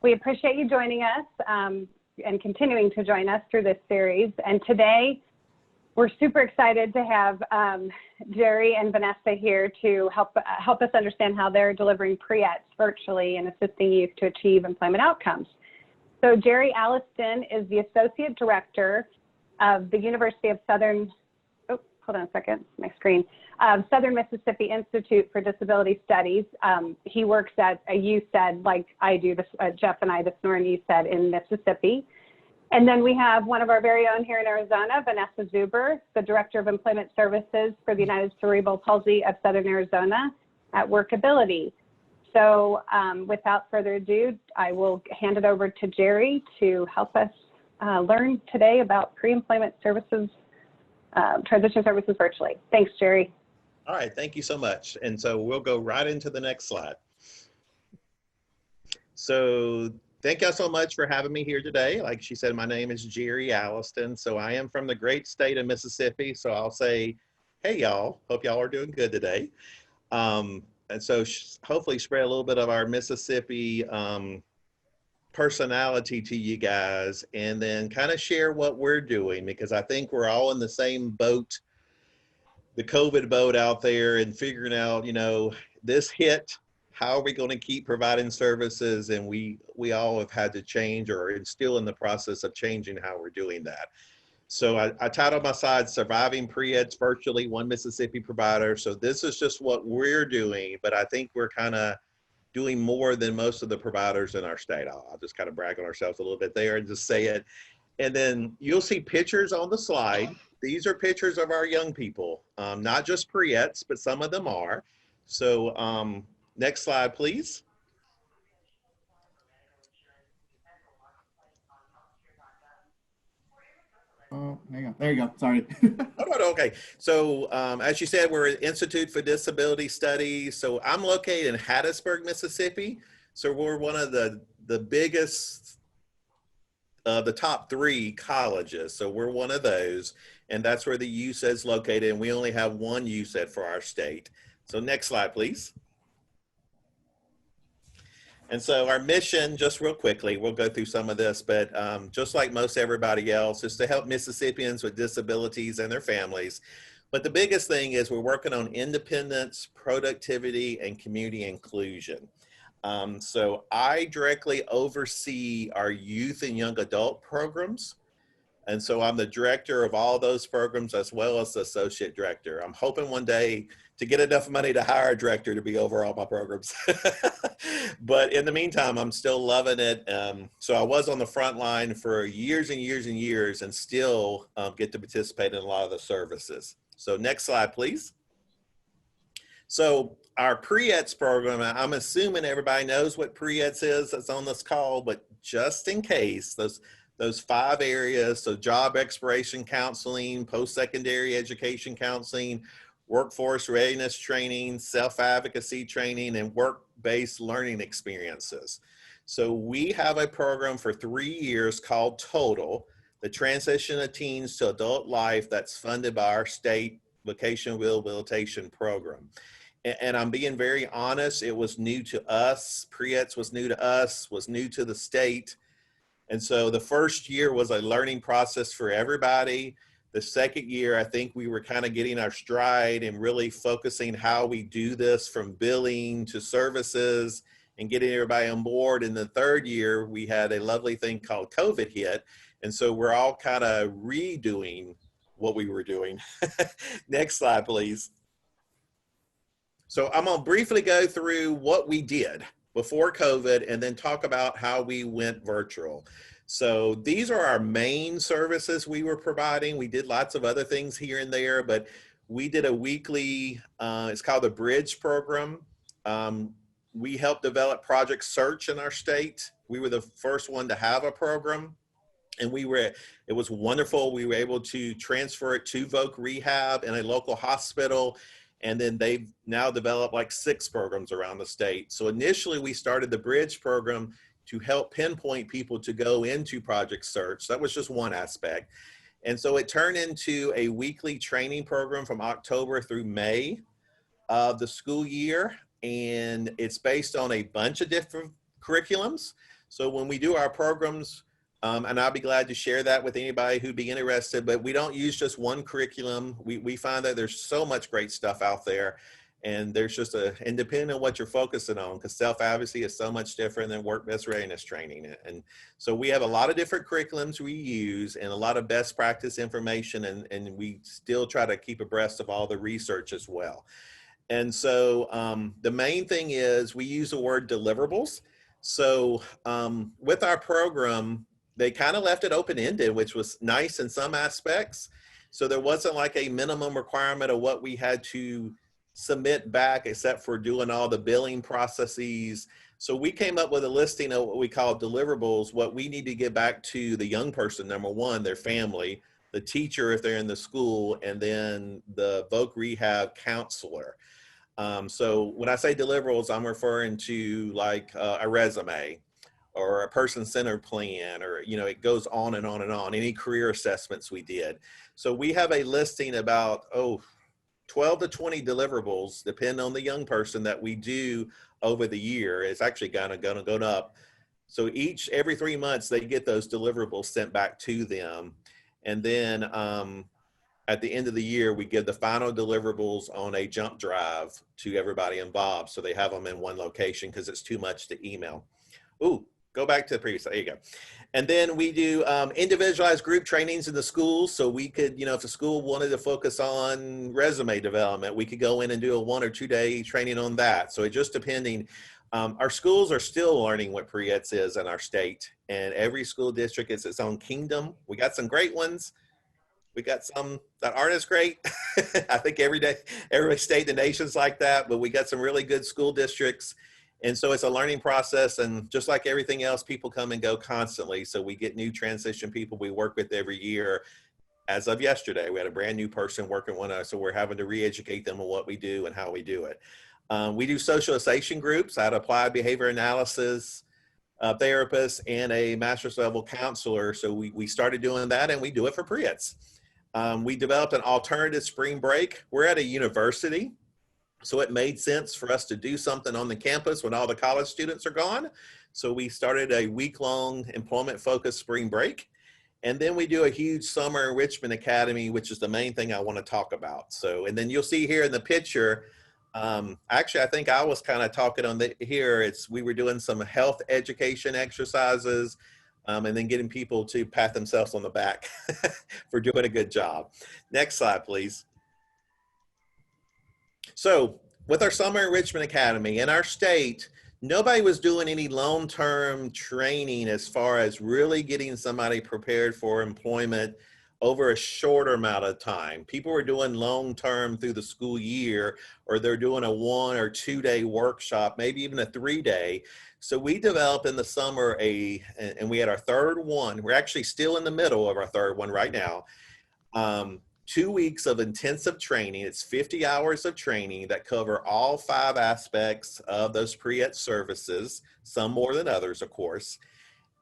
We appreciate you joining us and continuing to join us through this series. And today, we're super excited to have Jerry and Vanessa here to help us understand how they're delivering pre-ETs virtually and assisting youth to achieve employment outcomes. So Jerry Alliston is the Associate Director of the University of Southern, hold on a second, my screen, Southern Mississippi Institute for Disability Studies. He works at a USED like I do, Jeff and I, the Sonoran USED in Mississippi. And then we have one of our very own here in Arizona, Vanessa Zuber, the Director of Employment Services for the United Cerebral Palsy of Southern Arizona at Workability. So without further ado, I will hand it over to Jerry to help us learn today about pre-employment services, transition services virtually. Thanks, Jerry. All right, thank you so much. And so we'll go right into the next slide. So thank y'all so much for having me here today. Like she said, my name is Jerry Alliston. So I am from the great state of Mississippi. So I'll say, hey y'all, hope y'all are doing good today. And so hopefully spread a little bit of our Mississippi personality to you guys, and then kind of share what we're doing, because I think we're all in the same boat, the COVID boat out there, and figuring out, you know, this hit, how are we going to keep providing services? And we all have had to change, or are still in the process of changing how we're doing that. So I titled my slide, Surviving Pre-ETs Virtually, One Mississippi Provider. So this is just what we're doing, but I think we're kind of doing more than most of the providers in our state. I'll just kind of brag on ourselves a little bit there and just say it. And then you'll see pictures on the slide. These are pictures of our young people, not just pre-ETs, but some of them are. So next slide, please. Oh, hang on. There you go. Sorry. Oh, no, okay. So as you said, we're at Institute for Disability Studies. So I'm located in Hattiesburg, Mississippi. So we're one of the biggest, the top 3 colleges. So we're one of those, and that's where the USED is located. And we only have one USED for our state. So next slide, please. And so our mission, just real quickly, we'll go through some of this, but just like most everybody else, is to help Mississippians with disabilities and their families. But the biggest thing is we're working on independence, productivity, and community inclusion. So I directly oversee our youth and young adult programs. And so I'm the director of all those programs, as well as the associate director. I'm hoping one day to get enough money to hire a director to be over all my programs. But in the meantime, I'm still loving it. So I was on the front line for years and years and years, and still get to participate in a lot of the services. So next slide, please. So our pre-ETs program, I'm assuming everybody knows what pre-ETs is that's on this call, but just in case, those 5 areas, so job exploration counseling, post-secondary education counseling, workforce readiness training, self-advocacy training, and work-based learning experiences. So we have a program for 3 years called TOTAL, the Transition of Teens to Adult Life, that's funded by our state vocational rehabilitation program. And I'm being very honest, it was new to us. Pre-ETs was new to us, was new to the state. And so the first year was a learning process for everybody. The second year, I think we were kind of getting our stride and really focusing how we do this, from billing to services, and getting everybody on board. In the third year, we had a lovely thing called COVID hit. And so we're all kind of redoing what we were doing. Next slide, please. So I'm gonna briefly go through what we did before COVID, and then talk about how we went virtual. So these are our main services we were providing. We did lots of other things here and there, but we did a weekly, it's called the Bridge program. We helped develop Project Search in our state. We were the first one to have a program, and it was wonderful. We were able to transfer it to Voc Rehab in a local hospital. And then they've now developed like 6 programs around the state. So initially we started the Bridge program to help pinpoint people to go into Project Search. That was just one aspect. And so it turned into a weekly training program from October through May of the school year. And it's based on a bunch of different curriculums. So when we do our programs, and I'll be glad to share that with anybody who'd be interested, but we don't use just one curriculum. We find that there's so much great stuff out there, and there's just and depending on what you're focusing on, because self-advocacy is so much different than work-based readiness training. And so we have a lot of different curriculums we use and a lot of best practice information, and we still try to keep abreast of all the research as well. And so the main thing is we use the word deliverables. So with our program, they kind of left it open-ended, which was nice in some aspects. So there wasn't like a minimum requirement of what we had to submit back, except for doing all the billing processes. So we came up with a listing of what we call deliverables, what we need to get back to the young person, number one, their family, the teacher if they're in the school, and then the voc rehab counselor. So when I say deliverables, I'm referring to like a resume or a person-centered plan, or, you know, it goes on and on and on, any career assessments we did. So we have a listing about, 12 to 20 deliverables, depending on the young person, that we do over the year. It's actually gonna go up. So every 3 months, they get those deliverables sent back to them. And then at the end of the year, we give the final deliverables on a jump drive to everybody involved. So they have them in one location because it's too much to email. Ooh, go back to the previous, there you go. And then we do individualized group trainings in the schools. So we could, you know, if the school wanted to focus on resume development, we could go in and do a 1 or 2 day training on that. So it just depending. Our schools are still learning what pre-ETS is in our state, and every school district is its own kingdom. We got some great ones. We got some that aren't as great. I think every state in the nation's like that, but we got some really good school districts. And so it's a learning process, and just like everything else, people come and go constantly. So we get new transition people we work with every year. As of yesterday, we had a brand new person working with us, so we're having to re-educate them on what we do and how we do it. We do socialization groups. I had applied behavior analysis therapist and a master's level counselor. So we started doing that, and we do it for pre-ETS. We developed an alternative spring break. We're at a university, so it made sense for us to do something on the campus when all the college students are gone. So we started a week-long employment-focused spring break. And then we do a huge summer enrichment academy, which is the main thing I want to talk about. So, and then you'll see here in the picture, actually, I think I was kind of talking on here. We were doing some health education exercises, and then getting people to pat themselves on the back for doing a good job. Next slide, please. So with our Summer Enrichment Academy in our state, nobody was doing any long-term training as far as really getting somebody prepared for employment over a shorter amount of time. People were doing long-term through the school year, or they're doing a 1 or 2 day workshop, maybe even a 3 day. So we developed in the summer and we had our third one. We're actually still in the middle of our third one right now. 2 weeks of intensive training. It's 50 hours of training that cover all 5 aspects of those pre-ETS services, some more than others, of course.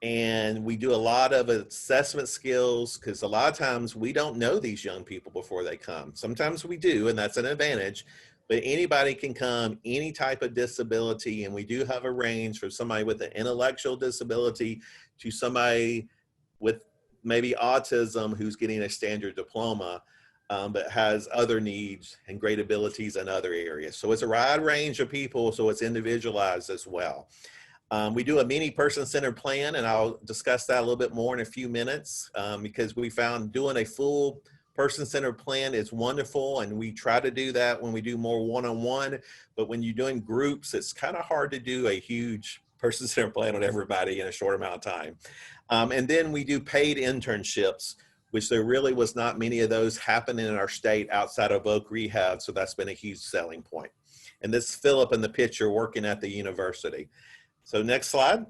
And we do a lot of assessment skills, because a lot of times we don't know these young people before they come. Sometimes we do, and that's an advantage, but anybody can come, any type of disability, and we do have a range from somebody with an intellectual disability to somebody with maybe autism who's getting a standard diploma, but has other needs and great abilities in other areas. So it's a wide range of people, so it's individualized as well. We do a mini person-centered plan, and I'll discuss that a little bit more in a few minutes, because we found doing a full person-centered plan is wonderful, and we try to do that when we do more one-on-one, but when you're doing groups, it's kind of hard to do a huge person-centered plan on everybody in a short amount of time. And then we do paid internships, which there really was not many of those happening in our state outside of voc rehab, so that's been a huge selling point. And this is Philip in the picture working at the university. So next slide.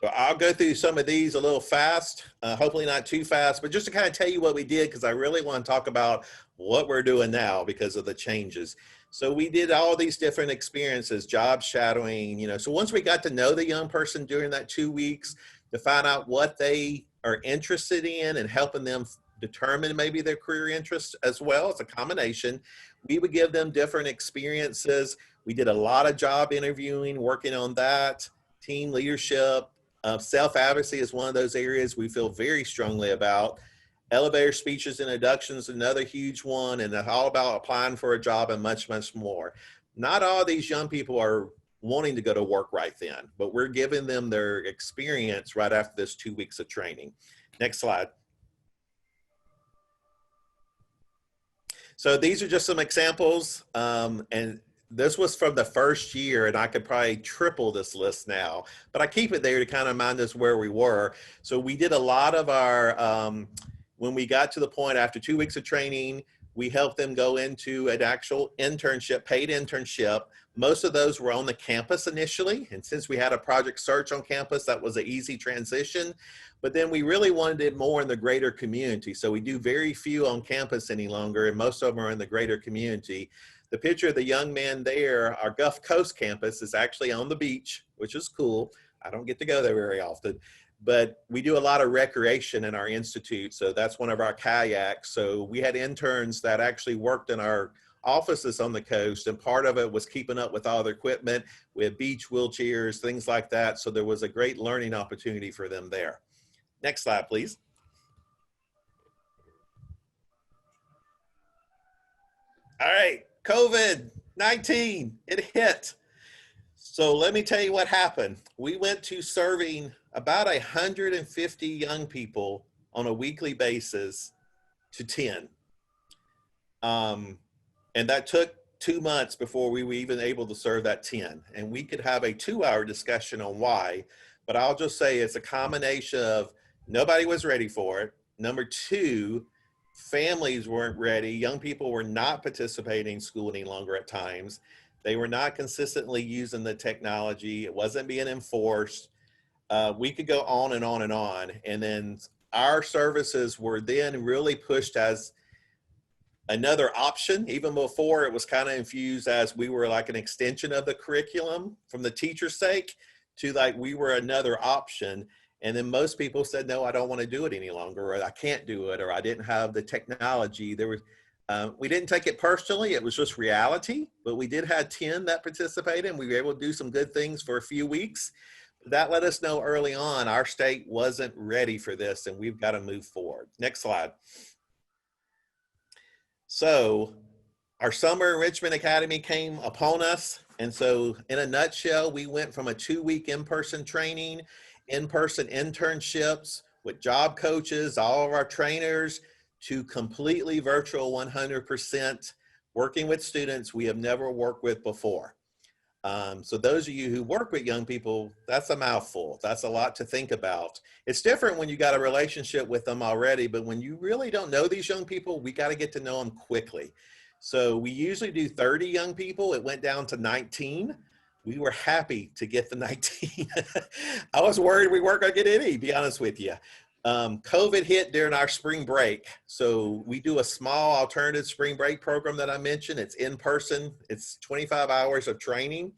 So I'll go through some of these a little fast, hopefully not too fast, but just to kind of tell you what we did, because I really want to talk about what we're doing now because of the changes. So we did all these different experiences, job shadowing, so once we got to know the young person during that 2 weeks to find out what they are interested in and helping them determine maybe their career interests as well, it's a combination. We would give them different experiences. We did a lot of job interviewing, working on that, team leadership. Self-advocacy is one of those areas we feel very strongly about. Elevator speeches, introductions, another huge one, and all about applying for a job and much, much more. Not all these young people are wanting to go to work right then, but we're giving them their experience right after this 2 weeks of training. Next slide. So these are just some examples, and this was from the first year, and I could probably triple this list now, but I keep it there to kind of remind us where we were. So we did a lot of our, when we got to the point after 2 weeks of training, we helped them go into an actual internship, paid internship. Most of those were on the campus initially, and since we had a project search on campus, that was an easy transition. But then we really wanted it more in the greater community. So we do very few on campus any longer, and most of them are in the greater community. The picture of the young man there, our Gulf Coast campus, is actually on the beach, which is cool. I don't get to go there very often, but we do a lot of recreation in our institute. So that's one of our kayaks. So we had interns that actually worked in our offices on the coast, and part of it was keeping up with all the equipment. We had beach wheelchairs, things like that. So there was a great learning opportunity for them there. Next slide, please. All right, COVID-19, it hit. So let me tell you what happened. We went to serving about 150 young people on a weekly basis to 10. And that took 2 months before we were even able to serve that 10. And we could have a 2-hour discussion on why, but I'll just say it's a combination of nobody was ready for it. Number two, families weren't ready. Young people were not participating in school any longer at times. They were not consistently using the technology. It wasn't being enforced. We could go on and on and on. And then our services were then really pushed as another option. Even before, it was kind of infused as we were like an extension of the curriculum from the teacher's sake to like we were another option. And then most people said, no, I don't want to do it any longer, or I can't do it, or I didn't have the technology. There was, we didn't take it personally. It was just reality, but we did have 10 that participated, and we were able to do some good things for a few weeks. That let us know early on our state wasn't ready for this, and we've got to move forward. Next slide. So our Summer Enrichment Academy came upon us. And so in a nutshell, we went from a 2-week in-person training, in-person internships with job coaches, all of our trainers, to completely virtual 100% working with students we have never worked with before. So those of you who work with young people, that's a mouthful. That's a lot to think about. It's different when you got a relationship with them already, but when you really don't know these young people, we got to get to know them quickly. So we usually do 30 young people. It went down to 19. We were happy to get the 19. I was worried we weren't going to get any, to be honest with you. COVID hit during our spring break. So we do a small alternative spring break program that I mentioned. It's in person. It's 25 hours of training.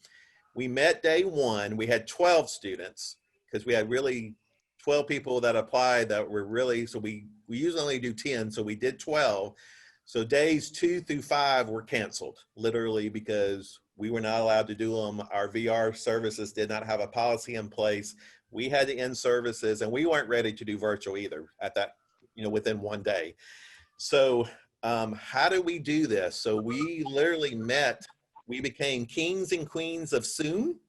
We met day one. We had 12 students because we had really 12 people that applied that were really, so we usually only do 10. So we did 12. So days 2 through 5 were canceled, literally, because we were not allowed to do them. Our VR services did not have a policy in place. We had to end services, and we weren't ready to do virtual either at that, within one day. So how do we do this? So we literally we became kings and queens of Zoom.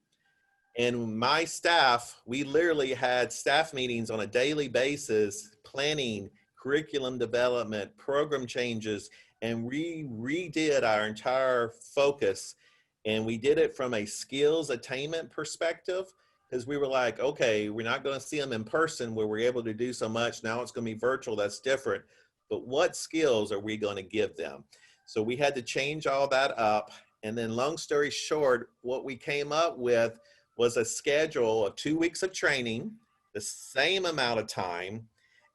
And my staff, we literally had staff meetings on a daily basis, planning curriculum development, program changes, and we redid our entire focus. And we did it from a skills attainment perspective, because we were like, okay, we're not going to see them in person where we're able to do so much. Now it's going to be virtual. That's different. But what skills are we going to give them? So we had to change all that up. And then long story short, what we came up with was a schedule of 2 weeks of training, the same amount of time.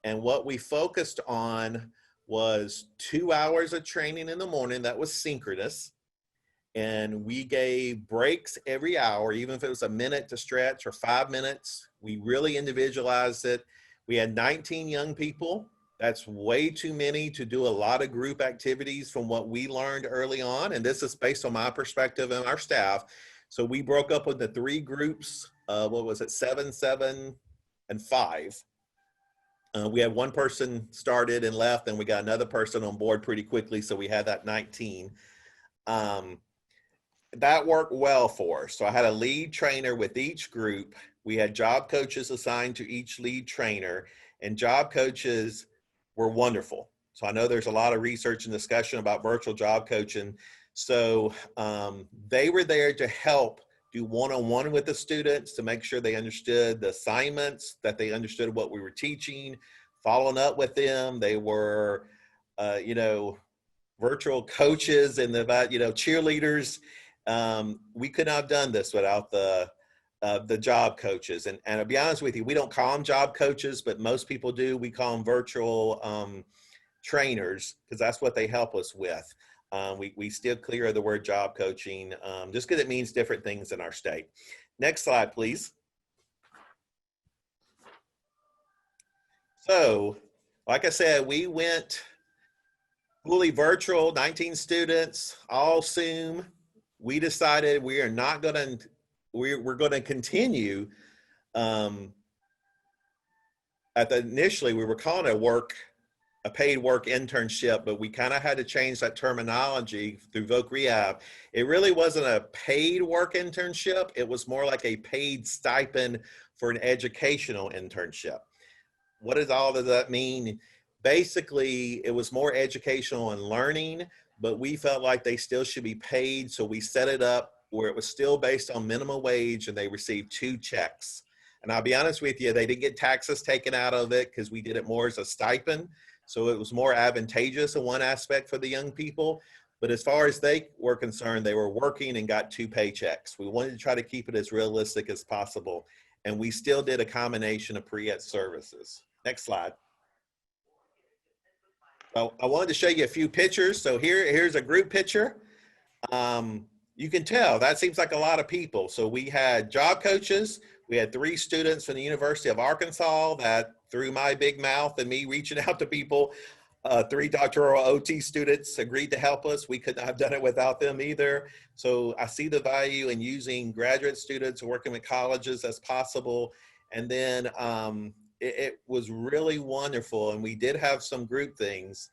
And what we focused on was 2 hours of training in the morning that was synchronous. And we gave breaks every hour, even if it was a minute to stretch or 5 minutes. We really individualized it. We had 19 young people. That's way too many to do a lot of group activities from what we learned early on. And this is based on my perspective and our staff. So we broke up into 3 groups. What was it? 7, 7, and 5. We had one person started and left, and we got another person on board pretty quickly. So we had that 19. That worked well for us. So I had a lead trainer with each group. We had job coaches assigned to each lead trainer, and job coaches were wonderful. So I know there's a lot of research and discussion about virtual job coaching. So they were there to help do one-on-one with the students to make sure they understood the assignments, that they understood what we were teaching, following up with them. They were, virtual coaches and cheerleaders. We could not have done this without the job coaches. And to be honest with you, we don't call them job coaches, but most people do. We call them virtual trainers, because that's what they help us with. We still clear the word job coaching, just because it means different things in our state. Next slide, please. So, like I said, we went fully virtual, 19 students, all Zoom. We decided we are not going to, we're going to continue. Initially, we were calling it a paid work internship, but we kind of had to change that terminology through Voc Rehab. It really wasn't a paid work internship. It was more like a paid stipend for an educational internship. What does all of that mean? Basically, it was more educational and learning, but we felt like they still should be paid. So we set it up where it was still based on minimum wage, and they received 2 checks. And I'll be honest with you, they didn't get taxes taken out of it because we did it more as a stipend. So it was more advantageous in one aspect for the young people. But as far as they were concerned, they were working and got 2 paychecks. We wanted to try to keep it as realistic as possible. And we still did a combination of pre-ed services. Next slide. Well, I wanted to show you a few pictures. So here's a group picture. You can tell that seems like a lot of people. So we had job coaches. We had 3 students from the University of Arkansas that, through my big mouth and me reaching out to people, 3 doctoral OT students agreed to help us. We could not have done it without them either. So I see the value in using graduate students working with colleges as possible. And then it was really wonderful. And we did have some group things.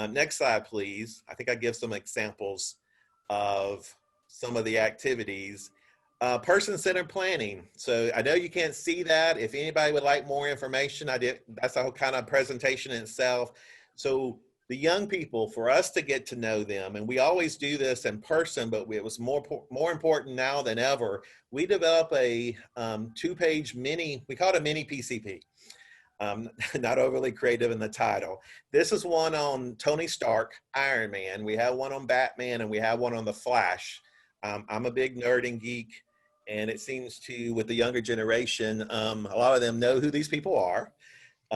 Next slide, please. I think I give some examples of some of the activities. Person-centered planning. So I know you can't see that. If anybody would like more information, that's a whole kind of presentation in itself. So the young people, for us to get to know them, and we always do this in person, but it was more important now than ever. We developed a 2-page mini, we call it a mini PCP. Not overly creative in the title. This is one on Tony Stark, Iron Man. We have one on Batman, and we have one on the Flash. I'm a big nerd and geek, and it seems to, with the younger generation, a lot of them know who these people are,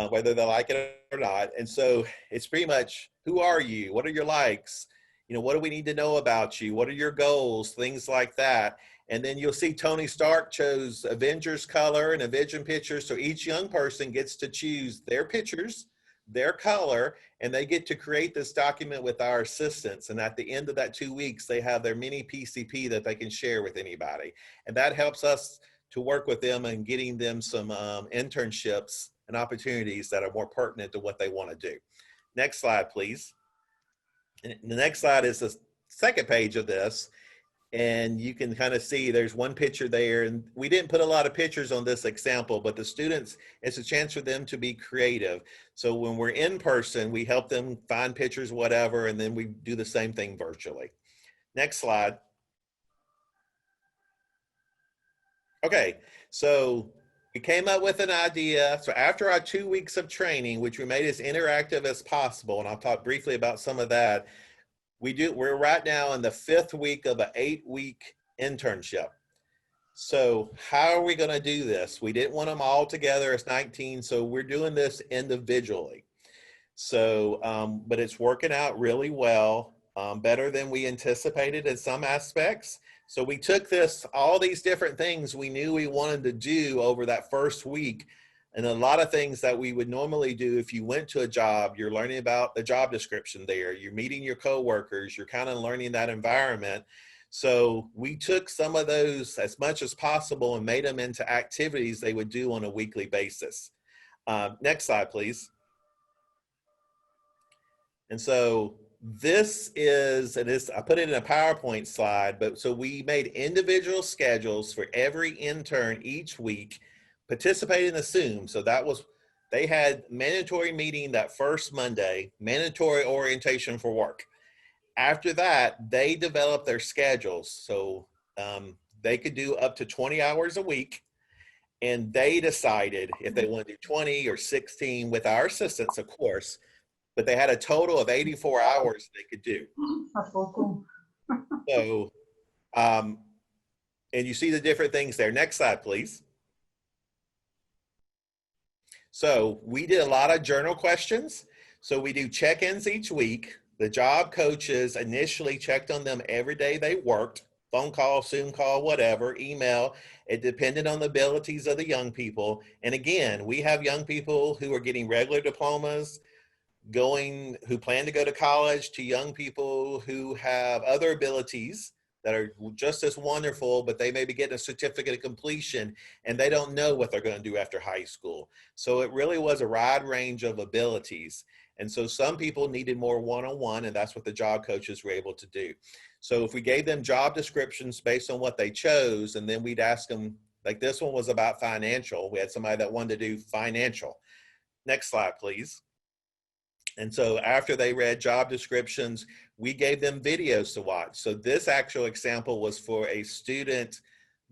whether they like it or not. And so it's pretty much, who are you? What are your likes? What do we need to know about you? What are your goals? Things like that. And then you'll see Tony Stark chose Avengers color and a vision picture. So each young person gets to choose their pictures, their color, and they get to create this document with our assistants. And at the end of that 2 weeks, they have their mini PCP that they can share with anybody. And that helps us to work with them and getting them some internships and opportunities that are more pertinent to what they want to do. Next slide, please. And the next slide is the second page of this. And you can kind of see there's one picture there, and we didn't put a lot of pictures on this example, but the students, it's a chance for them to be creative. So when we're in person, we help them find pictures, whatever, and then we do the same thing virtually. Next slide. Okay, so we came up with an idea. So after our 2 weeks of training, which we made as interactive as possible, and I'll talk briefly about some of that, we're right now in the 5th week of an 8-week internship. So how are we going to do this? We didn't want them all together as 19, so we're doing this individually. So, but it's working out really well, better than we anticipated in some aspects. So we took all these different things we knew we wanted to do over that first week, And a lot of things that we would normally do if you went to a job, you're learning about the job description there, you're meeting your coworkers, you're kind of learning that environment. So we took some of those as much as possible and made them into activities they would do on a weekly basis. Next slide, please. And so this is, I put it in a PowerPoint slide, but so we made individual schedules for every intern each week participating in the Zoom. So that was, they had mandatory meeting that first Monday, mandatory orientation for work. After that, they developed their schedules. So they could do up to 20 hours a week. And they decided if they want to do 20 or 16 with our assistance, of course, but they had a total of 84 hours they could do. So, and you see the different things there. Next slide, please. So we did a lot of journal questions. So we do check-ins each week. The job coaches initially checked on them every day they worked, phone call, Zoom call, whatever, email. It depended on the abilities of the young people. And again, we have young people who are getting regular diplomas, who plan to go to college, to young people who have other abilities that are just as wonderful, but they may be getting a certificate of completion and they don't know what they're going to do after high school. So it really was a wide range of abilities. And so some people needed more one-on-one, and that's what the job coaches were able to do. So if we gave them job descriptions based on what they chose, and then we'd ask them, like this one was about financial. We had somebody that wanted to do financial. Next slide, please. And so after they read job descriptions, we gave them videos to watch. So this actual example was for a student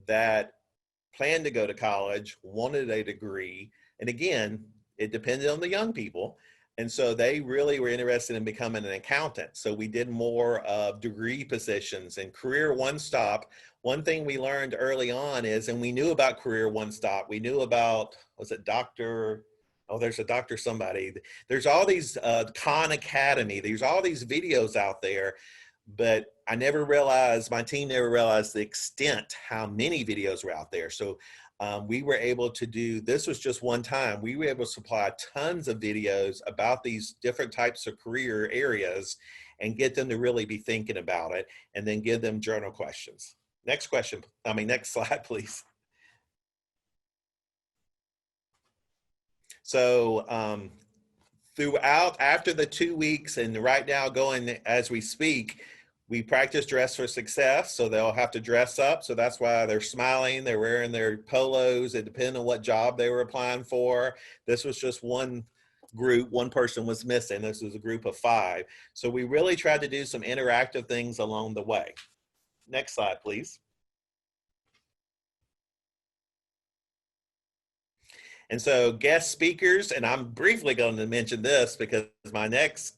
that planned to go to college, wanted a degree. And again, it depended on the young people. And so they really were interested in becoming an accountant. So we did more of degree positions and career one-stop. One thing we learned early on is, and we knew about career one-stop, we knew about, was it Dr. Oh, there's a Dr. somebody. There's all these Khan Academy. There's all these videos out there, but I never realized, my team never realized the extent how many videos were out there. So we were able to do, this was just one time, we were able to supply tons of videos about these different types of career areas and get them to really be thinking about it, and then give them journal questions. Next slide, please. So after the 2 weeks, and right now going as we speak, we practice dress for success. So they'll have to dress up. So that's why they're smiling. They're wearing their polos. It depends on what job they were applying for. This was just one group. One person was missing. This was a group of 5. So we really tried to do some interactive things along the way. Next slide, please. And so guest speakers, and I'm briefly going to mention this because my next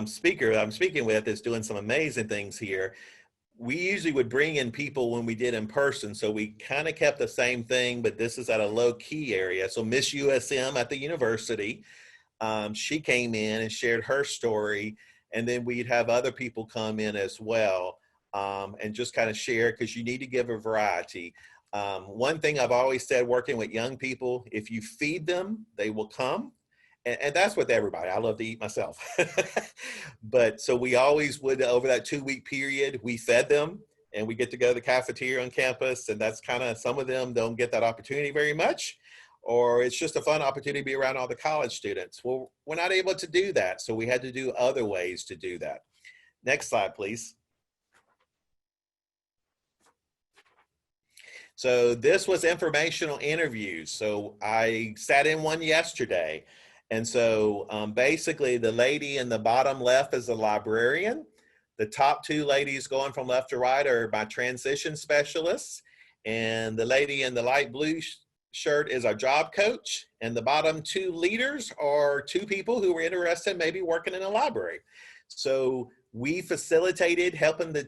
speaker I'm speaking with is doing some amazing things here. We usually would bring in people when we did in person, so we kind of kept the same thing, but this is at a low key area. So Miss USM at the university, she came in and shared her story, and then we'd have other people come in as well and just kind of share, because you need to give a variety. One thing I've always said working with young people, if you feed them, they will come. And that's with everybody. I love to eat myself. But so we always would, over that 2-week period, we fed them, and we get to go to the cafeteria on campus. And that's kind of, some of them don't get that opportunity very much, or it's just a fun opportunity to be around all the college students. Well, we're not able to do that. So we had to do other ways to do that. Next slide, please. So this was informational interviews. So I sat in one yesterday. And so basically the lady in the bottom left is a librarian. The top 2 ladies going from left to right are my transition specialists. And the lady in the light blue shirt is our job coach. And the bottom 2 leaders are 2 people who were interested in maybe working in a library. So we facilitated helping the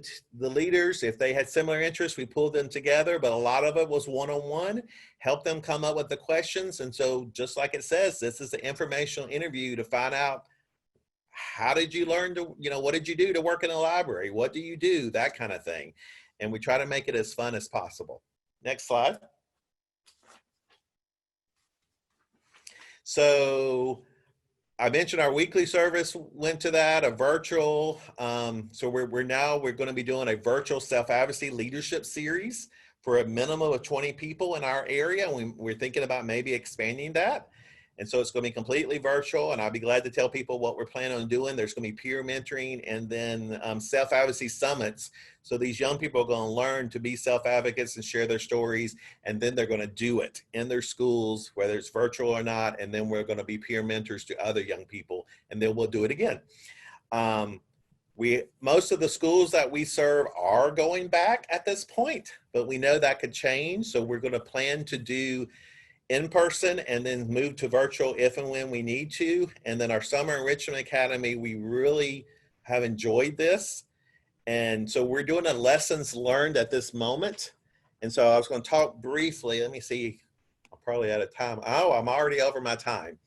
leaders. If they had similar interests, we pulled them together, but a lot of it was one-on-one, help them come up with the questions. And so just like it says, this is an informational interview to find out, how did you learn to, what did you do to work in a library? What do you do? That kind of thing. And we try to make it as fun as possible. Next slide. So I mentioned our weekly service went to that, a virtual. So we're going to be doing a virtual self-advocacy leadership series for a minimum of 20 people in our area. And we're thinking about maybe expanding that. And so it's going to be completely virtual, and I'll be glad to tell people what we're planning on doing. There's going to be peer mentoring and then self-advocacy summits. So these young people are going to learn to be self-advocates and share their stories, and then they're going to do it in their schools, whether it's virtual or not, and then we're going to be peer mentors to other young people, and then we'll do it again. Most of the schools that we serve are going back at this point, but we know that could change. So we're going to plan to do in person and then move to virtual if and when we need to. And then our Summer Enrichment Academy, we really have enjoyed this. And so we're doing a lessons learned at this moment. And so I was going to talk briefly. Let me see, I'm probably out of time. Oh, I'm already over my time.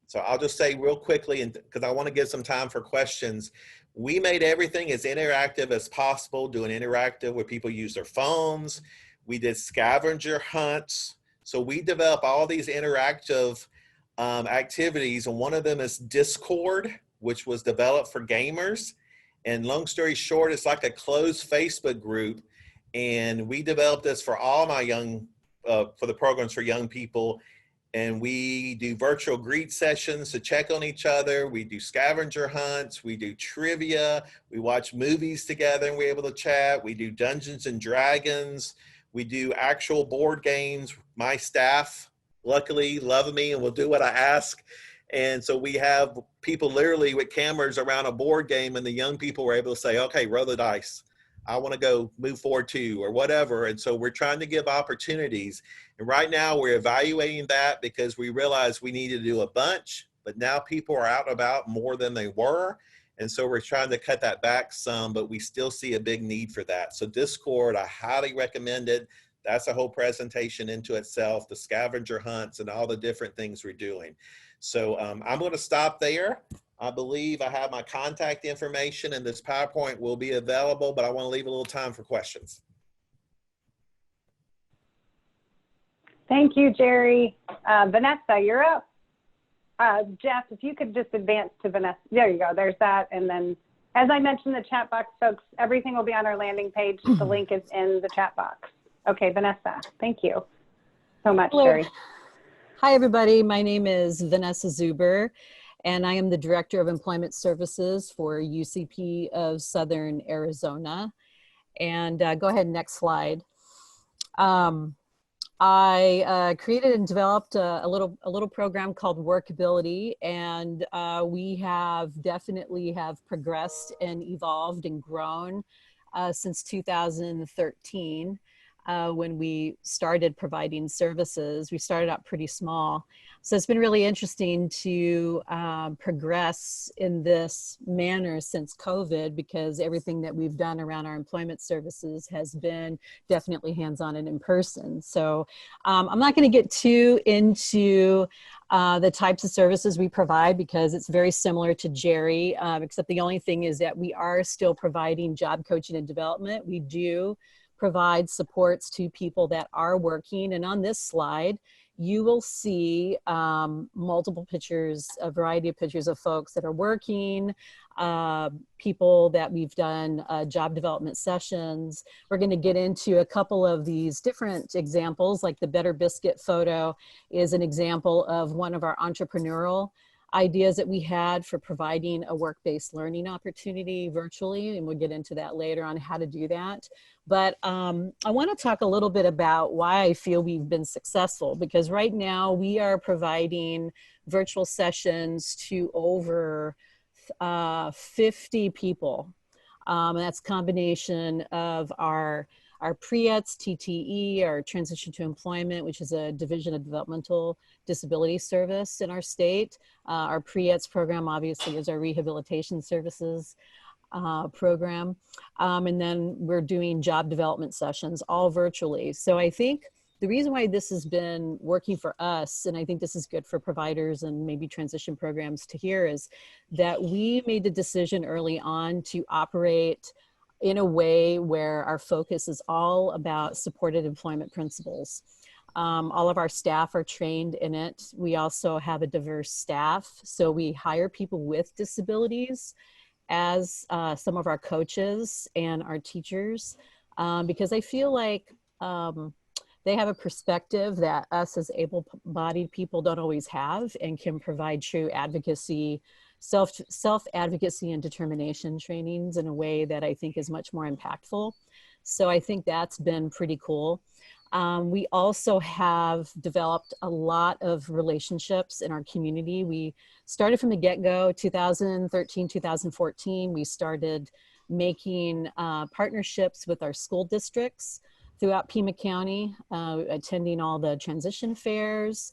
So I'll just say real quickly, and because I want to give some time for questions. We made everything as interactive as possible, doing interactive where people use their phones. We did scavenger hunts. So we develop all these interactive activities, and one of them is Discord, which was developed for gamers. And long story short, it's like a closed Facebook group. And we developed this for all my for the programs for young people. And we do virtual greet sessions to check on each other. We do scavenger hunts. We do trivia. We watch movies together and we're able to chat. We do Dungeons and Dragons. We do actual board games. My staff, luckily, love me and will do what I ask. And so we have people literally with cameras around a board game, and the young people were able to say, okay, roll the dice. I want to go move forward too, or whatever. And so we're trying to give opportunities. And right now we're evaluating that because we realized we needed to do a bunch, but now people are out and about more than they were. And so we're trying to cut that back some, but we still see a big need for that. So Discord, I highly recommend it. That's a whole presentation into itself, the scavenger hunts and all the different things we're doing. So I'm going to stop there. I believe I have my contact information, and this PowerPoint will be available, but I want to leave a little time for questions. Thank you, Jerry. Vanessa, you're up. Jeff, if you could just advance to Vanessa. There you go. There's that. And then, as I mentioned in the chat box, folks, everything will be on our landing page. The link is in the chat box. Okay, Vanessa, thank you so much, Hello. Jerry. Hi, everybody. My name is Vanessa Zuber, and I am the Director of Employment Services for UCP of Southern Arizona. And go ahead, next slide. I created and developed a little program called Workability, and we have definitely progressed and evolved and grown since 2013. When we started providing services. We started out pretty small. So it's been really interesting to progress in this manner since COVID, because everything that we've done around our employment services has been definitely hands-on and in person. So I'm not going to get too into the types of services we provide because it's very similar to Jerry, except the only thing is that we are still providing job coaching and development. We do provide supports to people that are working. And on this slide, you will see multiple pictures, a variety of pictures of folks that are working, people that we've done job development sessions. We're going to get into a couple of these different examples, like the Better Biscuit photo is an example of one of our entrepreneurial ideas that we had for providing a work-based learning opportunity virtually, and we'll get into that later on how to do that. But I want to talk a little bit about why I feel we've been successful, because right now we are providing virtual sessions to over 50 people. And that's a combination of our PREETS, TTE, our Transition to Employment, which is a Division of Developmental Disability Service in our state. Our PREETS program obviously is our Rehabilitation Services program. And then we're doing job development sessions, all virtually. So I think the reason why this has been working for us, and I think this is good for providers and maybe transition programs to hear, is that we made the decision early on to operate in a way where our focus is all about supported employment principles. All of our staff are trained in it. We also have a diverse staff. So we hire people with disabilities as some of our coaches and our teachers, because I feel like they have a perspective that us as able-bodied people don't always have, and can provide true advocacy, self-advocacy and determination trainings in a way that I think is much more impactful. So I think that's been pretty cool. We also have developed a lot of relationships in our community. We started from the get-go, 2013, 2014. We started making partnerships with our school districts throughout Pima County, attending all the transition fairs.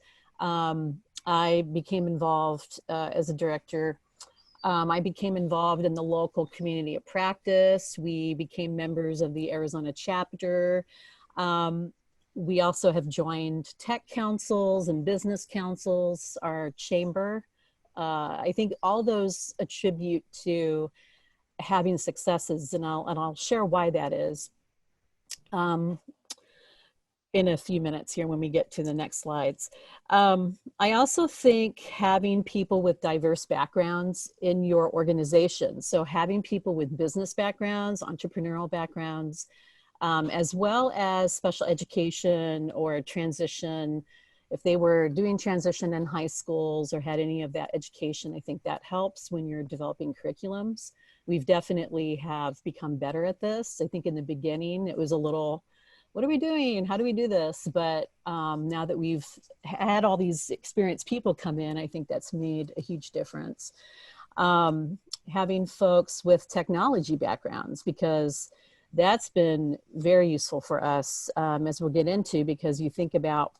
I became involved as a director. I became involved in the local community of practice. We became members of the Arizona chapter. We also have joined tech councils and business councils, our chamber. I think all those attribute to having successes, and I'll share why that is in a few minutes here when we get to the next slides. I also think having people with diverse backgrounds in your organization, so having people with business backgrounds, entrepreneurial backgrounds, as well as special education or transition. If they were doing transition in high schools or had any of that education, I think that helps when you're developing curriculums. We've definitely have become better at this. I think in the beginning, it was a little, what are we doing? How do we do this? But now that we've had all these experienced people come in, I think that's made a huge difference. Having folks with technology backgrounds, because that's been very useful for us, as we'll get into, because you think about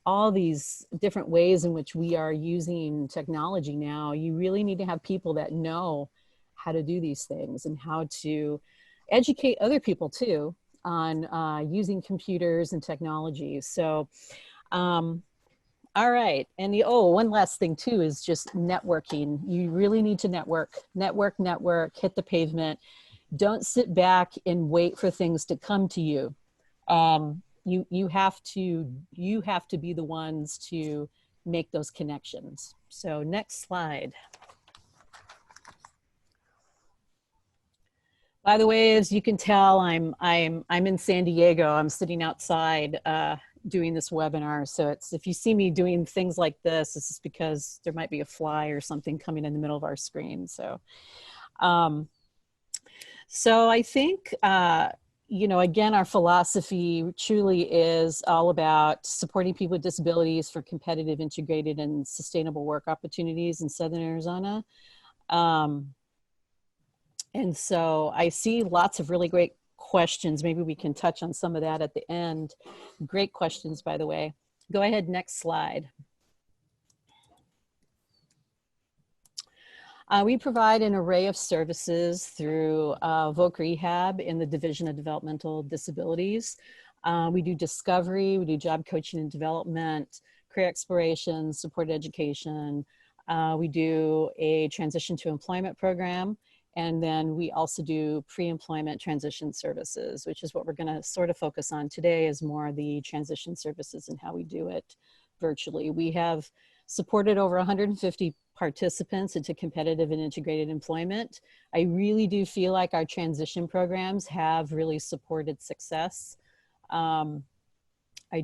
all these different ways in which we are using technology now. You really need to have people that know how to do these things and how to educate other people too on using computers and technology. So, all right. And one last thing too is just networking. You really need to network, hit the pavement. Don't sit back and wait for things to come to you. You have to be the ones to make those connections. So next slide. By the way, as you can tell, I'm in San Diego. I'm sitting outside doing this webinar. So it's, if you see me doing things like this, it's just because there might be a fly or something coming in the middle of our screen. So, so I think, you know, again, our philosophy truly is all about supporting people with disabilities for competitive, integrated, and sustainable work opportunities in Southern Arizona. And so I see lots of really great questions. Maybe we can touch on some of that at the end. Great questions, by the way. Go ahead, next slide. We provide an array of services through Voc Rehab in the Division of Developmental Disabilities. We do discovery, we do job coaching and development, career exploration, supported education. We do a transition to employment program. And then we also do pre-employment transition services, which is what we're gonna sort of focus on today, is more the transition services and how we do it virtually. We have supported over 150 participants into competitive and integrated employment. I really do feel like our transition programs have really supported success. I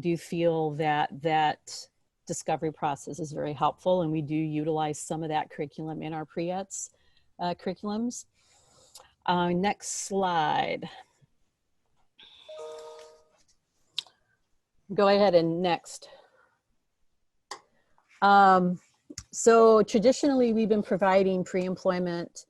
do feel that that discovery process is very helpful, and we do utilize some of that curriculum in our pre-ETS curriculums. Next slide. Go ahead and next. So traditionally, we've been providing pre-employment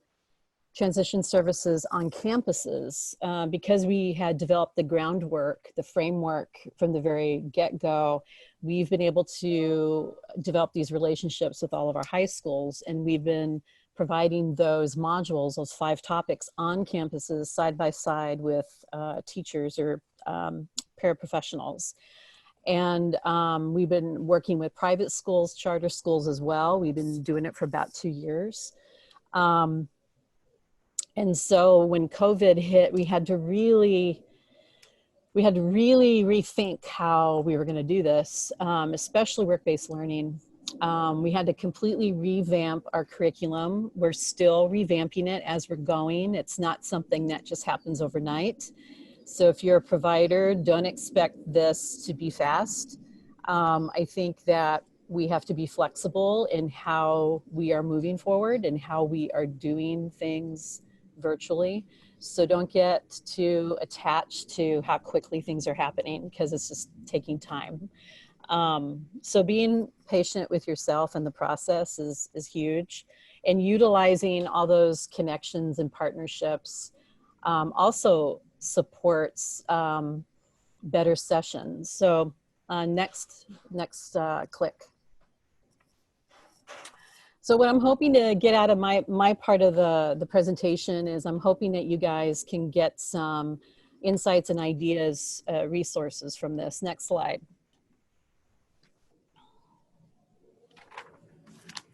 transition services on campuses because we had developed the groundwork, the framework from the very get-go. We've been able to develop these relationships with all of our high schools, and we've been providing those modules, those 5 topics on campuses side by side with teachers or paraprofessionals. And we've been working with private schools, charter schools as well. We've been doing it for about 2 years. And so when COVID hit, we had to really we had to really rethink how we were going to do this, especially work-based learning. We had to completely revamp our curriculum. We're still revamping it as we're going. It's not something that just happens overnight. So if you're a provider, don't expect this to be fast. I think that we have to be flexible in how we are moving forward and how we are doing things virtually. So don't get too attached to how quickly things are happening, because it's just taking time. So being patient with yourself in the process is huge, and utilizing all those connections and partnerships also supports better sessions. So next click. So what I'm hoping to get out of my part of the presentation is I'm hoping that you guys can get some insights and ideas, resources from this. Next slide.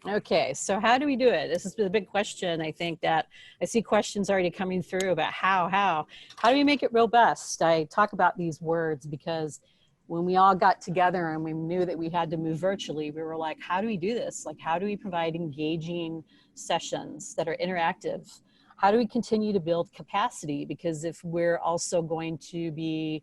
Okay, so how do we do it? This is the big question. I think that I see questions already coming through about how do we make it robust? I talk about these words because when we all got together and we knew that we had to move virtually, we were like, how do we do this? Like, how do we provide engaging sessions that are interactive? How do we continue to build capacity? Because if we're also going to be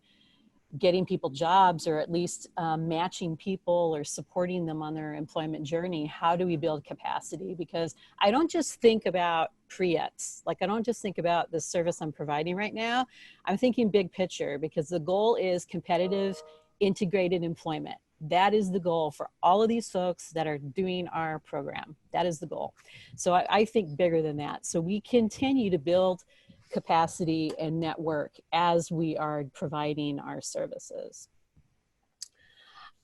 getting people jobs, or at least matching people or supporting them on their employment journey, how do we build capacity? Because I don't just think about pre-ETs. Like, I don't just think about the service I'm providing right now. I'm thinking big picture, because the goal is competitive, integrated employment. That is the goal for all of these folks that are doing our program. That is the goal. So I think bigger than that. So we continue to build capacity and network as we are providing our services.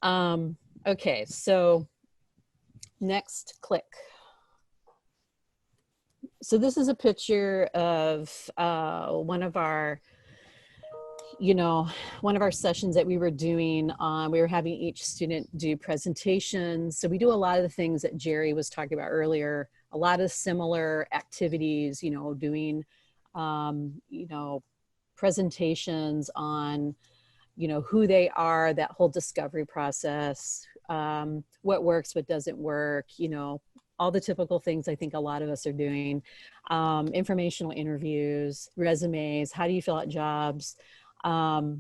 Okay, so next click. So this is a picture of one of our sessions that we were doing. We were having each student do presentations. So we do a lot of the things that Jerry was talking about earlier, a lot of similar activities, doing presentations on, who they are, that whole discovery process, what works, what doesn't work, all the typical things I think a lot of us are doing, informational interviews, resumes, how do you fill out jobs? But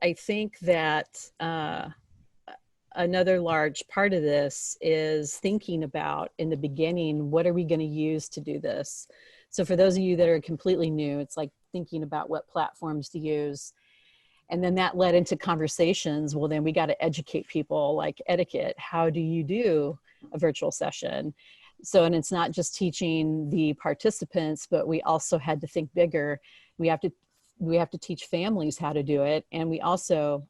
I think that another large part of this is thinking about, in the beginning, what are we going to use to do this? So for those of you that are completely new, it's like thinking about what platforms to use. And then that led into conversations. Well, then we got to educate people, like etiquette. How do you do a virtual session? So, and it's not just teaching the participants, but we also had to think bigger. We have to teach families how to do it. And we also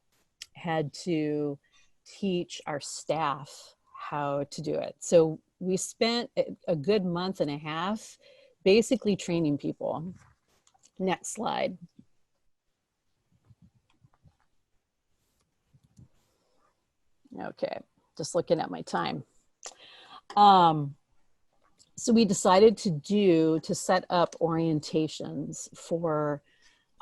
had to teach our staff how to do it. So we spent a good month and a half basically training people. Next slide. Okay, just looking at my time. So we decided to set up orientations for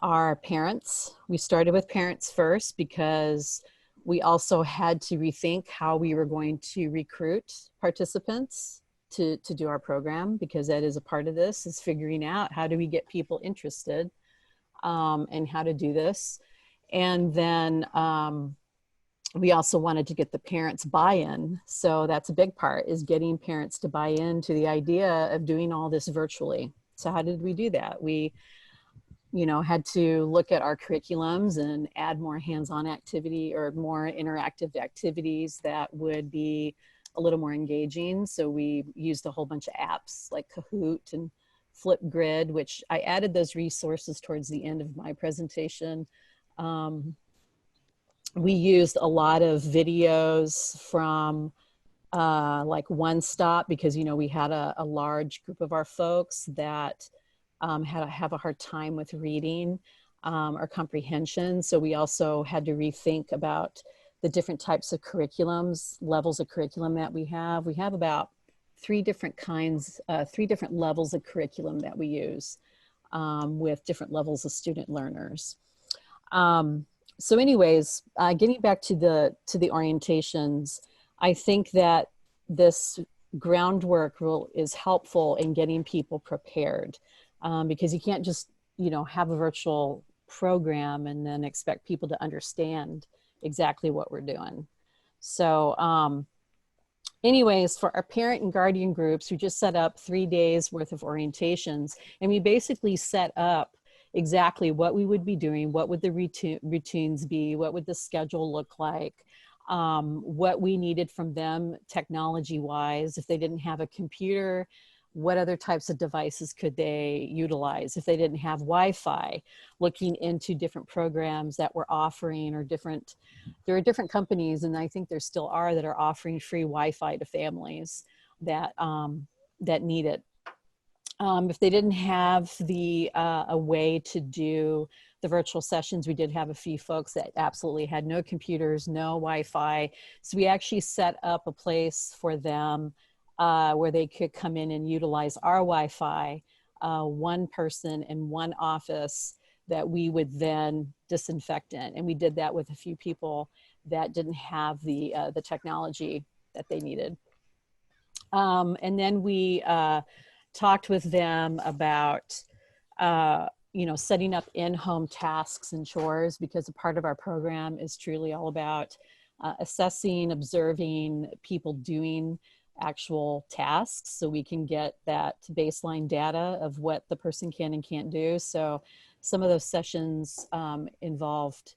our parents. We started with parents first because we also had to rethink how we were going to recruit participants to do our program, because that is a part of this, is figuring out how do we get people interested and how to do this. And then we also wanted to get the parents buy-in. So that's a big part, is getting parents to buy into the idea of doing all this virtually. So how did we do that? We had to look at our curriculums and add more hands-on activity or more interactive activities that would be a little more engaging. So we used a whole bunch of apps like Kahoot and Flipgrid, which I added those resources towards the end of my presentation. We used a lot of videos from like One Stop, because, we had a large group of our folks that have a hard time with reading or comprehension. So we also had to rethink about the different types of curriculums, levels of curriculum that we have. We have about three different levels of curriculum that we use with different levels of student learners. So anyways, getting back to the orientations, I think that this groundwork is helpful in getting people prepared, because you can't just, have a virtual program and then expect people to understand exactly what we're doing. So anyways, for our parent and guardian groups, we just set up 3 days worth of orientations, and we basically set up exactly what we would be doing, what would the routines be, what would the schedule look like, what we needed from them technology-wise. If they didn't have a computer, what other types of devices could they utilize? If they didn't have Wi-Fi, looking into different programs that we're offering, or there are different companies, and I think there still are, that are offering free Wi-Fi to families that, that need it. If they didn't have a way to do the virtual sessions, we did have a few folks that absolutely had no computers, no Wi-Fi. So we actually set up a place for them where they could come in and utilize our Wi-Fi, one person in one office that we would then disinfect in. And we did that with a few people that didn't have the technology that they needed. And then we talked with them about, setting up in-home tasks and chores, because a part of our program is truly all about assessing, observing people doing actual tasks, so we can get that baseline data of what the person can and can't do. So some of those sessions involved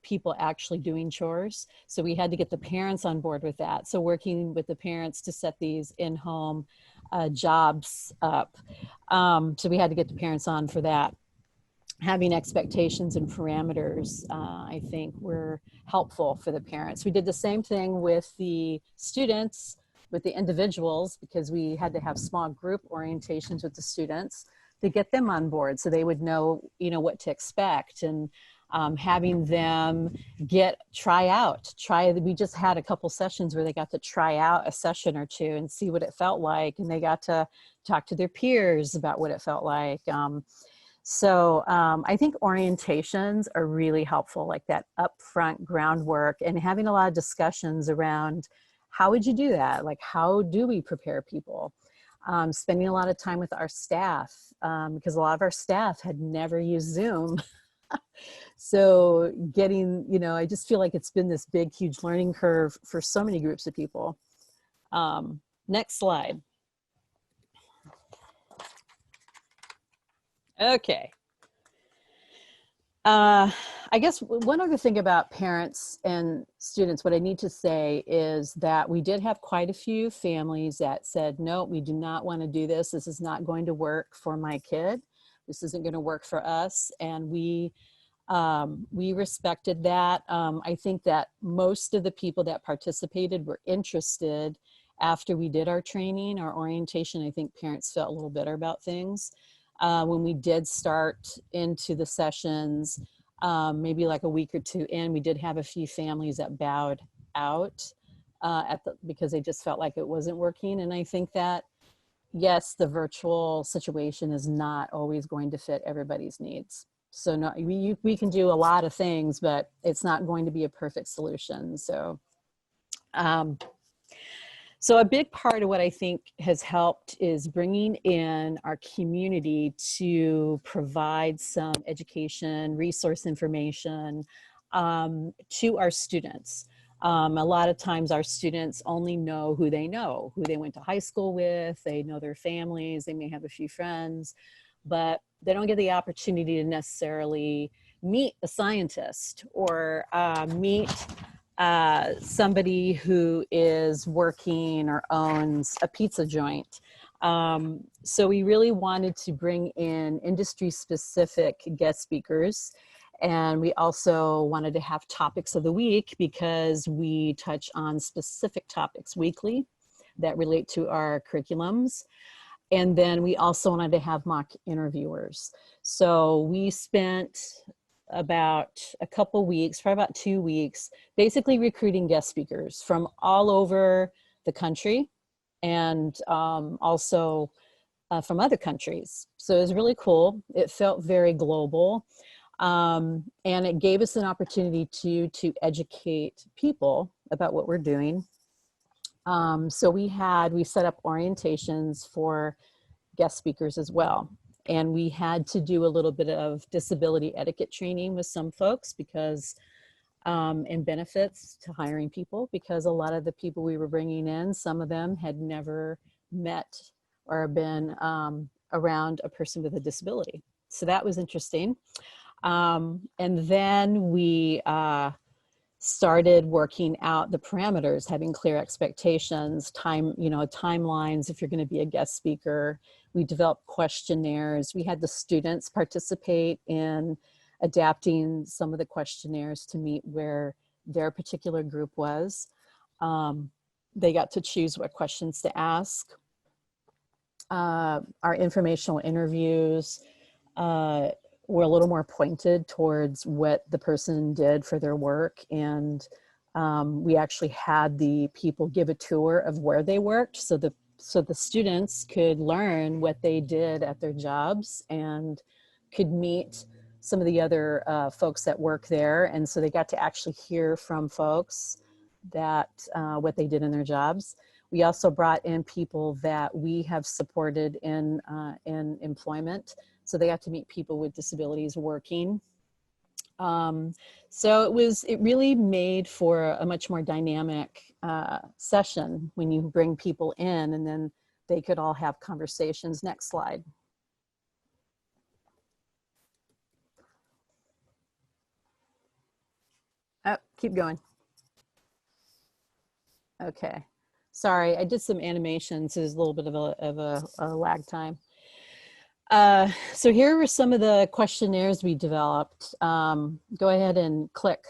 people actually doing chores. So we had to get the parents on board with that. So working with the parents to set these in-home jobs up. So we had to get the parents on for that. Having expectations and parameters, I think, were helpful for the parents. We did the same thing with the students, with the individuals, because we had to have small group orientations with the students to get them on board so they would know, what to expect. And having them we just had a couple sessions where they got to try out a session or two and see what it felt like. And they got to talk to their peers about what it felt like. So I think orientations are really helpful, like that upfront groundwork, and having a lot of discussions around how would you do that? Like, how do we prepare people? Spending a lot of time with our staff, because a lot of our staff had never used Zoom. So getting, I just feel like it's been this big, huge learning curve for so many groups of people. Next slide. Okay. I guess one other thing about parents and students, what I need to say is that we did have quite a few families that said, no, we do not want to do this. This is not going to work for my kid. This isn't going to work for us. And we respected that. I think that most of the people that participated were interested after we did our training, our orientation. I think parents felt a little better about things. When we did start into the sessions, maybe like a week or two in, we did have a few families that bowed out because they just felt like it wasn't working. And I think that, yes, the virtual situation is not always going to fit everybody's needs. So no, we can do a lot of things, but it's not going to be a perfect solution. So, so a big part of what I think has helped is bringing in our community to provide some education, resource information to our students. A lot of times our students only know, who they went to high school with, they know their families, they may have a few friends, but they don't get the opportunity to necessarily meet a scientist or meet somebody who is working or owns a pizza joint. So we really wanted to bring in industry-specific guest speakers. And we also wanted to have topics of the week, because we touch on specific topics weekly that relate to our curriculums. And then we also wanted to have mock interviewers. So we spent about a couple weeks, probably about 2 weeks, basically recruiting guest speakers from all over the country, and also from other countries. So it was really cool. It felt very global. And it gave us an opportunity to educate people about what we're doing. So we set up orientations for guest speakers as well. And we had to do a little bit of disability etiquette training with some folks because, and benefits to hiring people, because a lot of the people we were bringing in, some of them had never met or been around a person with a disability. So that was interesting. And then we started working out the parameters, having clear expectations, timelines if you're going to be a guest speaker. We developed questionnaires. We had the students participate in adapting some of the questionnaires to meet where their particular group was. They got to choose what questions to ask. Our informational interviews were a little more pointed towards what the person did for their work. And we actually had the people give a tour of where they worked, so the students could learn what they did at their jobs and could meet some of the other folks that work there. And so they got to actually hear from folks that what they did in their jobs. We also brought in people that we have supported in employment. So they got to meet people with disabilities working. So it really made for a much more dynamic session when you bring people in, and then they could all have conversations. Next slide. Oh, keep going. Okay. Sorry, I did some animations. There's a little bit of a lag time. So here were some of the questionnaires we developed. Go ahead and click.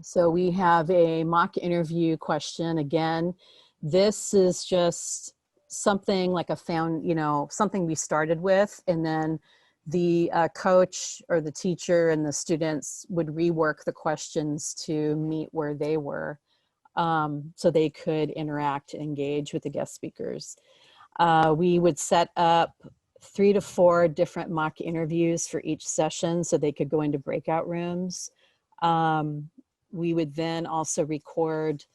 So we have a mock interview question. Again, this is just something like something we started with, and then the coach or the teacher and the students would rework the questions to meet where they were, so they could interact and engage with the guest speakers. We would set up 3 to 4 different mock interviews for each session so they could go into breakout rooms. We would then also record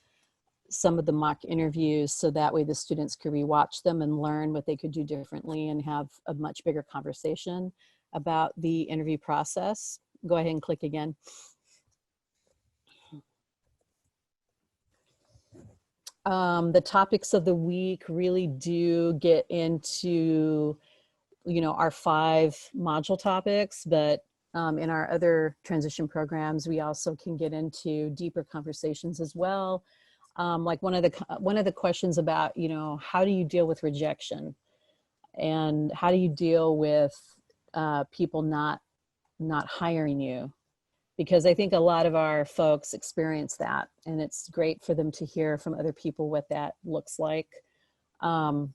some of the mock interviews so that way the students could rewatch them and learn what they could do differently and have a much bigger conversation about the interview process. Go ahead and click again. The topics of the week really do get into, our 5 module topics, but in our other transition programs, we also can get into deeper conversations as well. Like one of the questions about, how do you deal with rejection, and how do you deal with people not hiring you? Because I think a lot of our folks experience that, and it's great for them to hear from other people what that looks like. And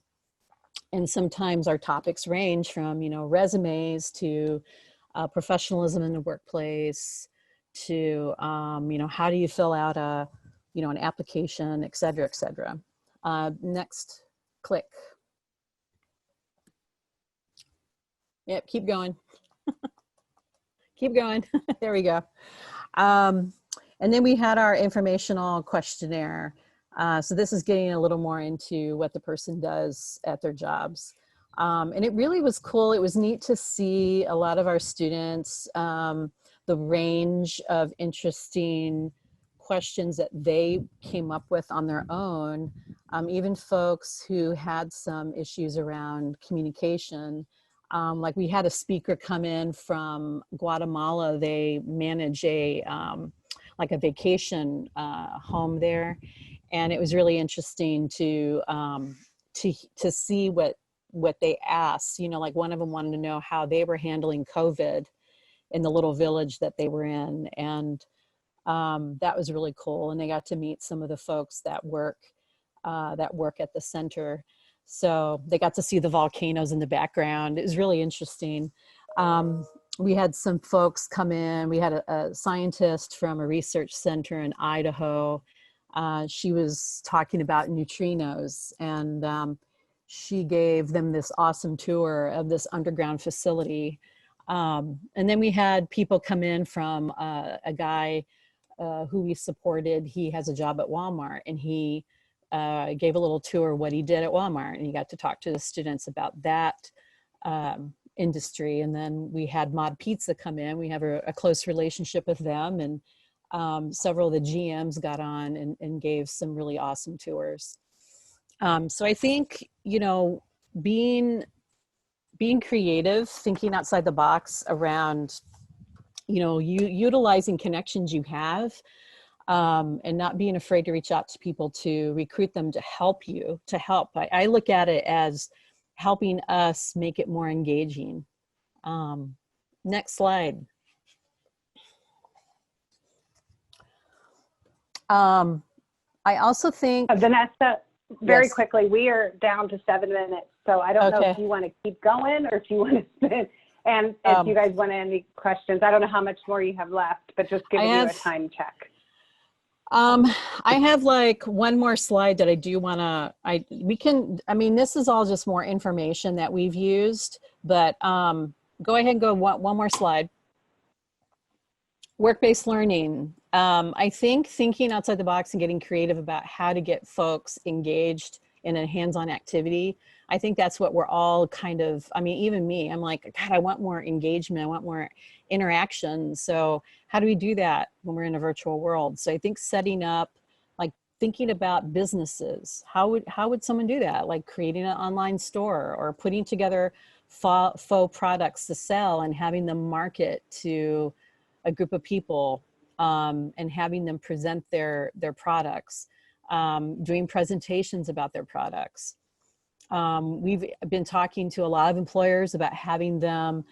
sometimes our topics range from, resumes to professionalism in the workplace to, how do you fill out an application, et cetera, et cetera. Next, click. Yep, keep going. Keep going. There we go. And then we had our informational questionnaire. So this is getting a little more into what the person does at their jobs. And it really was cool. It was neat to see a lot of our students, the range of interesting questions that they came up with on their own. Even folks who had some issues around communication. Like we had a speaker come in from Guatemala. They manage like a vacation home there, and it was really interesting to see what they asked. Like one of them wanted to know how they were handling COVID in the little village that they were in, and that was really cool. And they got to meet some of the folks that work at the center. So they got to see the volcanoes in the background. It was really interesting. We had some folks come in. We had a scientist from a research center in Idaho. She was talking about neutrinos, and she gave them this awesome tour of this underground facility And then we had people come in from a guy who we supported. He has a job at Walmart, and he gave a little tour what he did at Walmart, and he got to talk to the students about that industry. And then we had Mod Pizza come in. We have a close relationship with them, and several of the GMs got on and gave some really awesome tours. So I think, you know, being creative, thinking outside the box around, you know, utilizing connections you have, and not being afraid to reach out to people to recruit them to help you, I look at it as helping us make it more engaging. Next slide. I also think, Vanessa, very Yes. quickly, we are down to 7 minutes. So I don't know if Okay. you want to keep going or if you want to spin. And if you guys want any questions, I don't know how much more you have left, but just giving you a time check. I have like one more slide that I do want to, I mean, this is all just more information that we've used, but go ahead and go one more slide. Work-based learning. I think thinking outside the box and getting creative about how to get folks engaged in a hands-on activity, I think that's what we're all kind of, I mean, even me, I'm like, God, I want more engagement. I want more interaction. So how do we do that when we're in a virtual world? So I think setting up, like thinking about businesses, how would someone do that? Like creating an online store or putting together faux products to sell and having them market to a group of people, and having them present their products, doing presentations about their products. We've been talking to a lot of employers about having them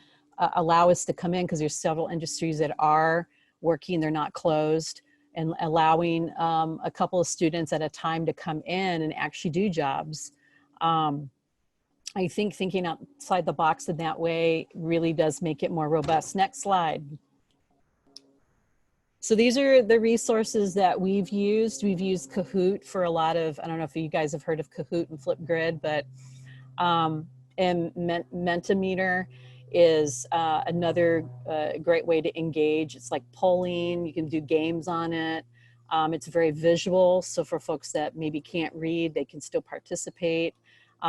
allow us to come in, because there's several industries that are working, they're not closed, and allowing a couple of students at a time to come in and actually do jobs. I think thinking outside the box in that way really does make it more robust. Next slide. So these are the resources that we've used. We've used Kahoot for a lot of, I don't know if you guys have heard of Kahoot and Flipgrid, but and Mentimeter is another great way to engage. It's like polling, you can do games on it. It's very visual, so for folks that maybe can't read, they can still participate.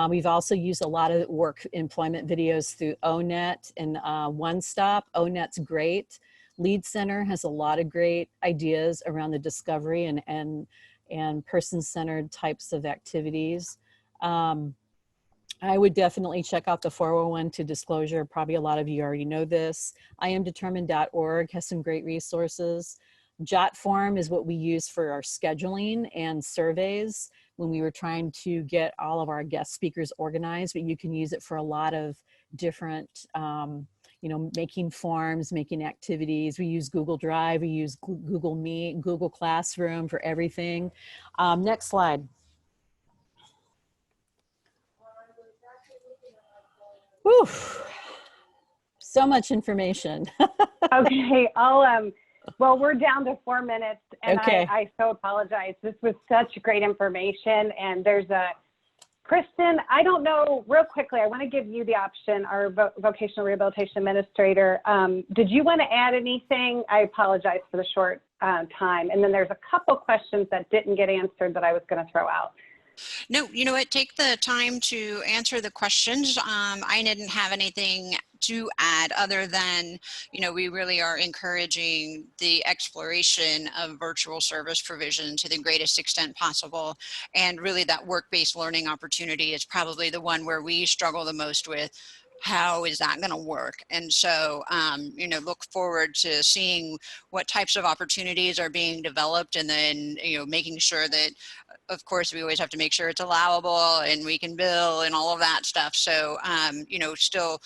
We've also used a lot of work employment videos through ONET and One Stop. ONET's great. Lead Center has a lot of great ideas around the discovery and person-centered types of activities. I would definitely check out the 401 to disclosure. Probably a lot of you already know this. IamDetermined.org has some great resources. JotForm is what we use for our scheduling and surveys when we were trying to get all of our guest speakers organized, but you can use it for a lot of different, you know, making forms, making activities. We use Google Drive, we use Google Meet, Google Classroom for everything. Next slide. Whew. So much information. Okay, well, we're down to 4 minutes, and Okay. I so apologize. This was such great information, and there's Kristen, I don't know, real quickly, I want to give you the option, our vocational rehabilitation administrator. Did you want to add anything? I apologize for the short time. And then there's a couple questions that didn't get answered that I was going to throw out. No, you know what, take the time to answer the questions. I didn't have anything to add other than, you know, we really are encouraging the exploration of virtual service provision to the greatest extent possible. And really that work-based learning opportunity is probably the one where we struggle the most with. How is that going to work? And so, you know, look forward to seeing what types of opportunities are being developed, and then, you know, making sure that, of course, we always have to make sure it's allowable and we can bill and all of that stuff. So, you know, still,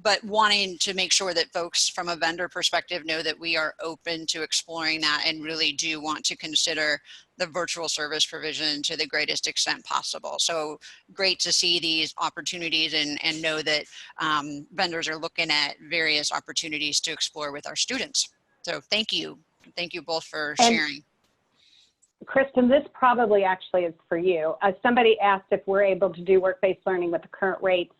but wanting to make sure that folks from a vendor perspective know that we are open to exploring that and really do want to consider the virtual service provision to the greatest extent possible. So great to see these opportunities and know that vendors are looking at various opportunities to explore with our students. So thank you. Thank you both for sharing. Kristen, this probably actually is for you. Somebody asked if we're able to do work-based learning with the current rates.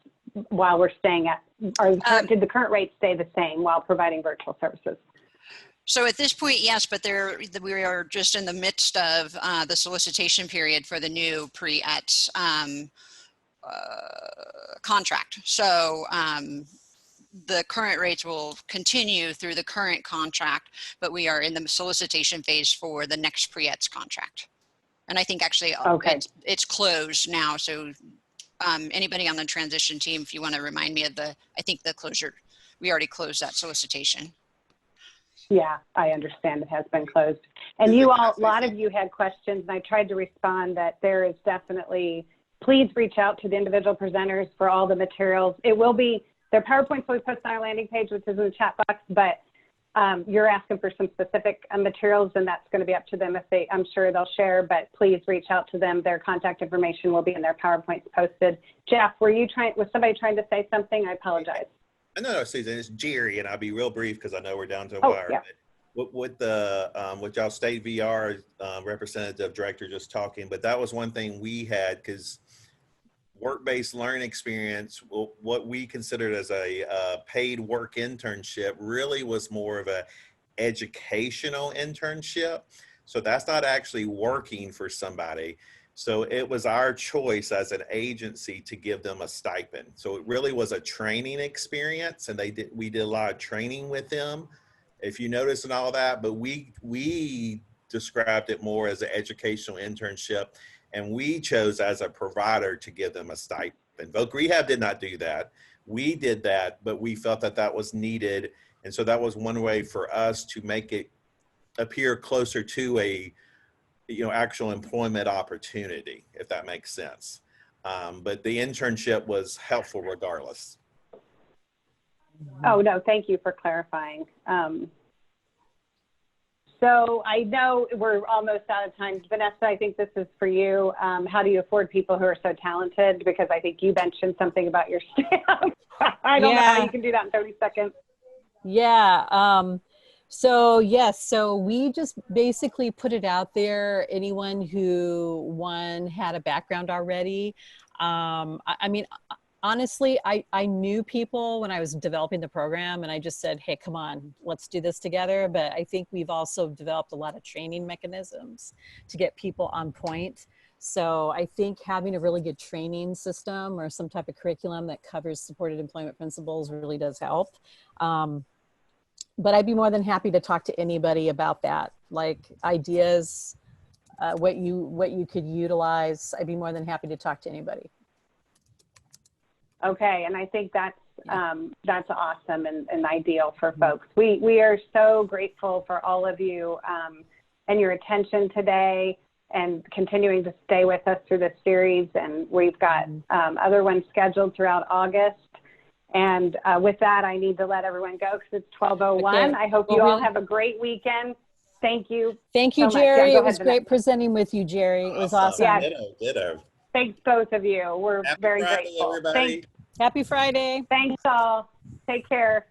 while we're staying at, or did the current rates stay the same while providing virtual services? So at this point, yes, but we are just in the midst of the solicitation period for the new pre-ET contract. So the current rates will continue through the current contract, but we are in the solicitation phase for the next pre-ETS contract. And I think actually it's closed now. So anybody on the transition team, if you want to remind me of I think the closure, we already closed that solicitation. Yeah, I understand it has been closed. And you all, a lot of you had questions, and I tried to respond that there is definitely, please reach out to the individual presenters for all the materials. It will be, their PowerPoints will be posted on our landing page, which is in the chat box, but you're asking for some specific materials, and that's going to be up to them if they, I'm sure they'll share, but please reach out to them. Their contact information will be in their PowerPoints posted. Jeff, was somebody trying to say something? I apologize. No, Susan, it's Jerry, and I'll be real brief because I know we're down to a wire. Yeah. With y'all state VR representative director just talking, but that was one thing we had, because work-based learning experience, what we considered as a paid work internship, really was more of a educational internship. So that's not actually working for somebody. So it was our choice as an agency to give them a stipend. So it really was a training experience, and we did a lot of training with them, if you notice, and all that. But we described it more as an educational internship, and we chose as a provider to give them a stipend. Voc Rehab did not do that. We did that, but we felt that that was needed, and so that was one way for us to make it appear closer to a actual employment opportunity, if that makes sense. But the internship was helpful regardless. Oh, no, thank you for clarifying. So I know we're almost out of time. Vanessa, I think this is for you. How do you afford people who are so talented? Because I think you mentioned something about your staff. I don't know how you can do that in 30 seconds. Yeah. So yes, so we just basically put it out there. Anyone who had a background already. I mean, honestly, I knew people when I was developing the program, and I just said, hey, come on, let's do this together. But I think we've also developed a lot of training mechanisms to get people on point. So I think having a really good training system or some type of curriculum that covers supported employment principles really does help. But I'd be more than happy to talk to anybody about that, like ideas, what you could utilize. I'd be more than happy to talk to anybody. Okay, and I think that's awesome and ideal for folks. We are so grateful for all of you and your attention today, and continuing to stay with us through this series. And we've got other ones scheduled throughout August. And with that, I need to let everyone go because it's 12:01. Okay. I hope you all have a great weekend. Thank you. Thank you, Jerry. It was great presenting with you, Jerry. It was awesome. Yeah. Ditto. Thanks, both of you. We're very Friday, grateful. everybody. Happy Friday. Thanks all. Take care.